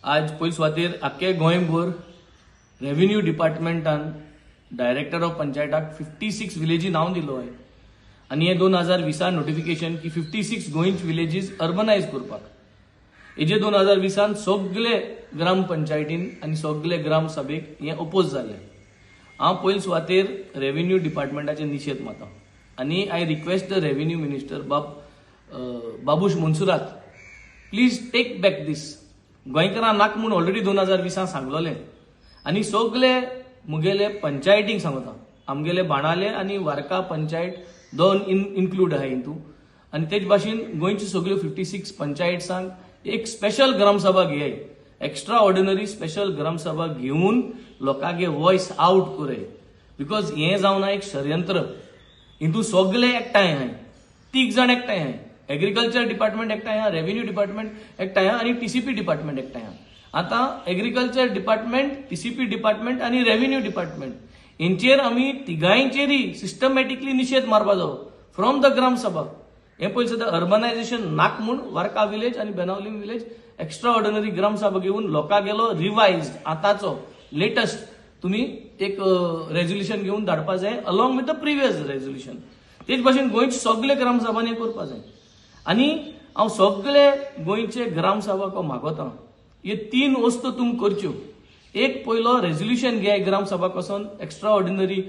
आज पयली सुवातेर आख्खे गोंयभर रेव्हेन्यू डिपार्टमेंटान डायरेक्टर ऑफ पंचायताक 56 विलेजी नाव दिलो आहे आणि हे 2020 नोटिफिकेशन की 56 गोंयच विलेजीस अर्बनायज करपाक हेजे 2020 सगळे ग्रामपंचायतीन आणि सगळे ग्राम सभेक हे अपोज जाले. हांव पयली सुवातेर रेव्हेन्यू डिपार्टमेंटाचे निशेध माता आणि I request the revenue minister Babush Monserrate, please take back this. गोंयकारां नाक म्हूण ऑलरेडी 2020 सांगलोले आणि सगळे मुगेले पंचायतींक सांगता. आमगेले बाणाले आणि वारका पंचायत दोन इन्क्लूड आहाय हितू आणि तेच भाशेन गोंयच्यो सगळ्यो 56 पंचायतसांक एक स्पेशल ग्रामसभा घेयाय, एक्स्ट्रा ऑर्डिनरी स्पेशल ग्रामसभा घेऊन लोकांगे वॉइस आउट करे. बिकॉज हे जावन एक षडयंत्र. हितू सगळे एकठांय आहाय, 3 जण एकठांय आहाय. एग्रीकल्चर डिपार्टमेंट एकठांय आहा, रेव्हेन्यू डिपार्टमेंट एकठांय आहा आणि टीसीपी डिपार्टमेंट एकठांय आहा. आता एग्रीकल्चर डिपार्टमेंट, टीसीपी डिपार्टमेंट आणि रेव्हेन्यू डिपार्टमेंट हेंचेर आमी तिगांयचेरय सिस्टमॅटिकली निशेध मारपा जावो फ्रॉम द ग्रामसभा. हे पयली सद्या अर्बनायझेशन नाक म्हूण वारका विलेज आणि बेनावली विलेज एक्स्ट्रा ऑर्डिनरी ग्रामसभा घेऊन लोकां गेलो रिवाइज्ड आताचो लेटेस्ट तुम्ही एक रेझोल्युशन घेऊन धाडपा जाय along with the previous resolution. तेच भाशेन गोंयचे सगळे ग्रामसभांनी करपा जाय आणि हांव सगळे गोंयचे ग्रामसभा को मागोता हे 3 वस्तू तुम करच्यो. एक पयलो रेझोल्युशन घे ग्रामसभा पासून एक्स्ट्रा ऑर्डिनरी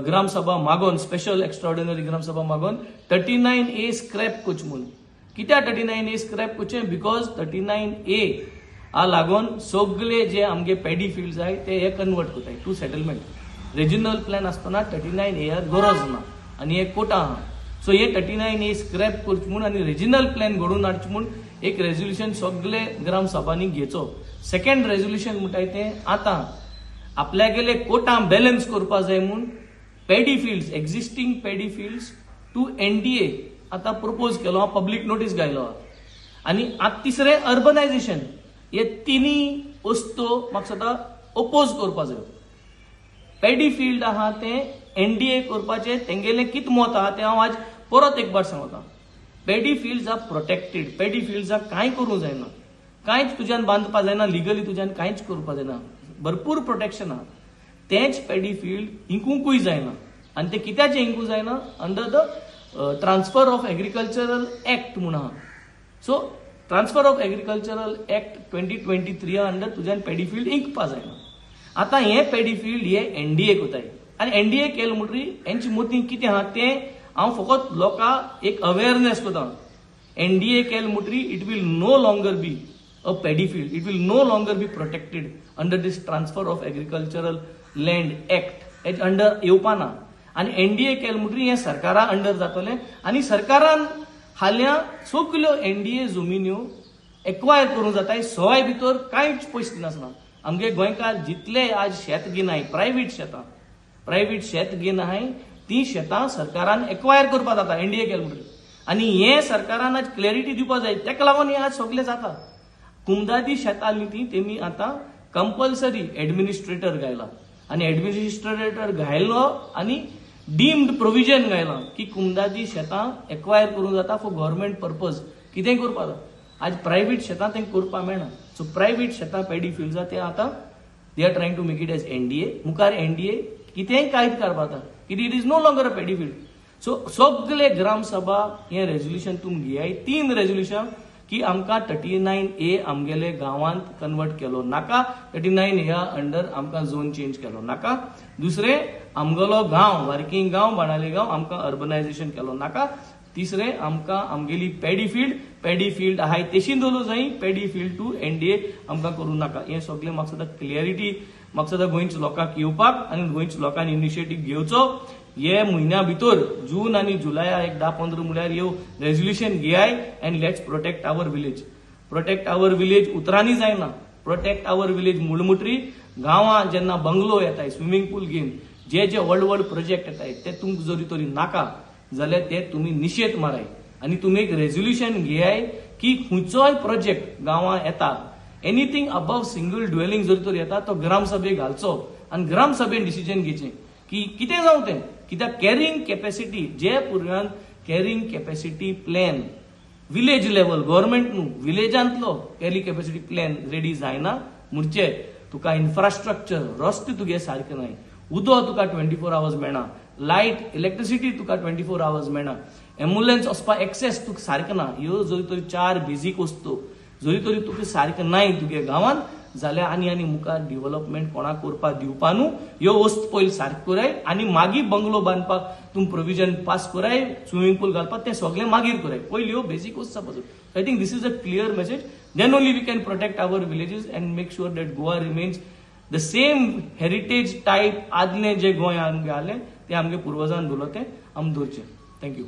ग्रामसभा मागोन, स्पेशल एक्स्ट्रा ऑर्डिनरी ग्रामसभा मागोन 39A स्क्रॅप कोच म्हणून. कित्याक 39A scrap Koche? Because 39A आ लागून सगळे जे आमगे पॅडी फील्ड्स आहाय ते हे कन्वर्ट करताय टू सेटलमेंट. रिजनल प्लॅन असताना 39A गरज ना आणि हे कोटा आहा. सो हे 39A स्क्रॅप करचे म्हणून आणि रिजनल प्लॅन घडून हाडचे म्हणून एक रेझोल्युशन सगळे ग्रामसभांनी घेवचो. सेकंड रेझोल्युशन म्हणटाय ते आता आपल्या गेले कोटा बॅलन्स करपा जाय म्हणून paddy fields, existing paddy fields to NDA आता प्रपोज केलो, पब्लीक नोटीस घायलो. आणि आता तिसरे अर्बनायझेशन. हे तिनी वस्तू म्हाका सदां अपोज करपा जाय. पॅडी फील्ड आहा ते NDA करपाचे तेंगेले कित मत आहा ते हांव आज परत एक बार सांगता. Paddy fields are protected. Paddy fields कांय करूं जायना, कांयच तुज्यान बांदपा जायना, लिगली तुज्यान कांयच करपा जायना, भरपूर प्रोटेक्शन आहा. तेच पॅडी फील्ड इंकूंकूय जायना आणि ते कित्याचे इंकूंक जायना? Under the transfer of agricultural act म्हणून आहा. So transfer of agricultural act 2023 under तुज्यान पॅडी फील्ड इंकपा जायना. आता हे पॅडी फील्ड हे NDA कोताय आणि NDA केले म्हणटरी हेंची मती कितें आहा ते हांव फकत लोकांक एक अवेअरनेस कोता. NDA केले म्हणटरी it will no longer be a paddy field, it will no longer be protected under this transfer of agricultural land act हेज अंडर येवपाना. आणि NDA केले म्हणटरी हे सरकारा अंडर जातले आणि सरकारान हाल्या सगल्यो NDA जमिन्यो एक्वायर करूंक जाताय. सवाय भितर कांयच पयस नासना. आमगे गोंयकार जितले आज शेत घेनाय, प्रायव्हेट शेत घेनाय ती शेतां सरकारान एक्वायर करपा जाता NDA केले म्हणटरी. आणि हे सरकारान आज क्लॅरिटी दिवपा जाय. तेका लागून हे आज सगळे जाता. कुमदादी शेतां ती तेमी आता कंपल्सरी एडमिनिस्ट्रेटर घायला आणि एडमिनिस्ट्रेटर घायलो आणि डीम्ड प्रोव्हिजन घायला की कुमदादी शेतां एक्वायर करूंक जाता फॉर गव्हर्नमेंट पर्पज. कितेंय करपा जाता. आज प्रायव्हेट शेतां तेंका करपा मेळना. सो प्रायव्हेट शेतां पॅडी फील्ड्स ते आता they are trying to make it as NDA. मुखार NDA कितेंय कायद करपा जाता कितें it is no longer a paddy field. So सगळे ग्रामसभा हे रेझोल्युशन तुम घेयाय. 3 रेझोल्युशन की आमकां 39A आमगेले गांवांत कन्वर्ट केलो नाका, 39A अंडर आमकां झोन चेंज केलो नाका. दुसरे आमगेलो गांव, वर्किंग गांव, बाणाले गांव आमकां अर्बनायझेशन केलो नाका. तिसरे आमकां आमगेली पॅडी फील्ड आहाय तेशी दवरूं जाय. पॅडी फील्ड टू NDA आमकां करूं नाका. हे सगळे म्हाका सदां क्लियरिटी म्हाका सदां गोंयच्या लोकांक येवपाक आणि गोंयच्या लोकांनी इनिशिएटीव घेवचो. हे म्हयन्या भितर जून आणि जुलया एक 10-15 म्हळ्यार ह्यो रेझोल्युशन घेयाय and let's protect our village. Protect our village उतरांनी जायना. प्रोटेक्ट आवर विलेज म्हणटरी गांवां जेन्ना बंगलो येताय, स्विमींग पूल घेवन जे व्हड प्रोजेक्ट येताय ते तुमकां जरी तरी नाका जाल्यार ते तुमी निशेध माराय आणि तुम्ही एक रेझोल्युशन घेयाय की खंयचोय प्रोजेक्ट गांवां येता, एनीथिंग अबव सिंगल ड्वेलिंग जरी तर येता तो ग्रामसभेक घालचो आणि ग्रामसभेन डिसिजन घेवचें की कितें जावं तें. कित्याक कॅरिंग कॅपॅसिटी जे पुरान carrying capacity plan village level government न्हू विलेजांतलो कॅली कॅपॅसिटी प्लॅन रेडी जायना म्हणचे तुका इन्फ्रास्ट्रक्चर रस्ते तुगे सारखे नाही उदक तुका 24 आवर्स मेळना लायट इलेक्ट्रिसिटी तुका 24 आवर्स मेळना एम्ब्युलन्स वचपाक एक्सेस तुका सारकें ना ह्यो जरी तरी 4 बेजीक वस्तू जरी तरी तुका सारकें नाही तुगे गांवांत जाल्यार आनी मुखार डेव्हलपमेंट कोणाक करपाक दिवपा न्हू ह्यो वस्तू पयलीं सारक्यो कराय आनी मागीर बंगलो बांदपाक तुम प्रोविजन पास कराय स्विमींग पूल घालपाक ते सगळें मागीर कराय पयलीं ह्यो बेजीक वस्तू जावपाच्यो I think this is a clear message then only we can protect our villages and make sure that Goa remains the same heritage type आदलें जे गोंय आमगे आसलें तें आमगे पुर्वजान दवरलें तें आमी दवरचें थँक्यू